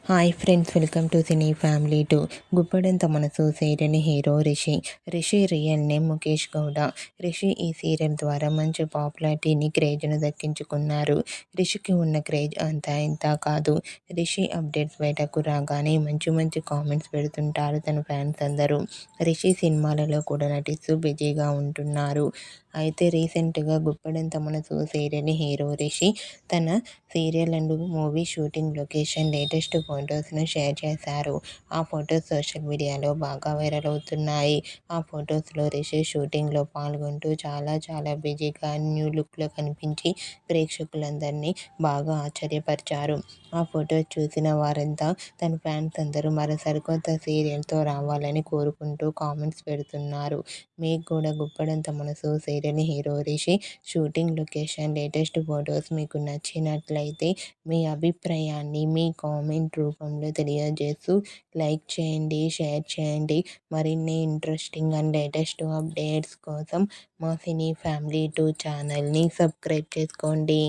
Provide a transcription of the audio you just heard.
Hi friends, welcome to cine family two. Guppedantha Manasu serial hero Rishi. Rishi real name Mukesh Gowda. Rishi ఈ serial ద్వారా మంచి పాపులారిటీని, క్రేజ్ను దక్కించుకున్నారు. రిషికి ఉన్న క్రేజ్ అంతా ఇంత కాదు. రిషి అప్డేట్స్ బయటకు రాగానే మంచి మంచి కామెంట్స్ పెడుతుంటారు తన ఫ్యాన్స్ అందరూ. రిషి సినిమాలలో కూడా నటిస్తూ బిజీగా ఉంటున్నారు. అయితే రీసెంట్గా గుప్పడంత మనసు సీరియల్ హీరో రిషి తన serial and movie shooting location latest ఫొటోస్ను షేర్ చేశారు. ఆ ఫొటోస్ సోషల్ మీడియాలో బాగా వైరల్ అవుతున్నాయి. ఆ ఫొటోస్లో రిషి షూటింగ్లో పాల్గొంటూ చాలా చాలా బిజీగా న్యూ లుక్లో కనిపించి ప్రేక్షకులందరినీ బాగా ఆశ్చర్యపరిచారు. ఆ ఫొటోస్ చూసిన వారంతా, తన ఫ్యాన్స్ అందరూ మరో సరికొత్త సీరియల్తో రావాలని కోరుకుంటూ కామెంట్స్ పెడుతున్నారు. మీకు కూడా Guppedantha Manasu serial hero Rishi shooting location latest photos మీకు నచ్చినట్లయితే మీ అభిప్రాయాన్ని మీ కామెంట్ రూపంలో తెలియజేస్తూ లైక్ చేయండి, షేర్ చేయండి. మరిన్ని ఇంట్రెస్టింగ్ అండ్ లేటెస్ట్ అప్డేట్స్ కోసం మా సినీ ఫ్యామిలీ 2 ఛానల్ని సబ్స్క్రైబ్ చేసుకోండి.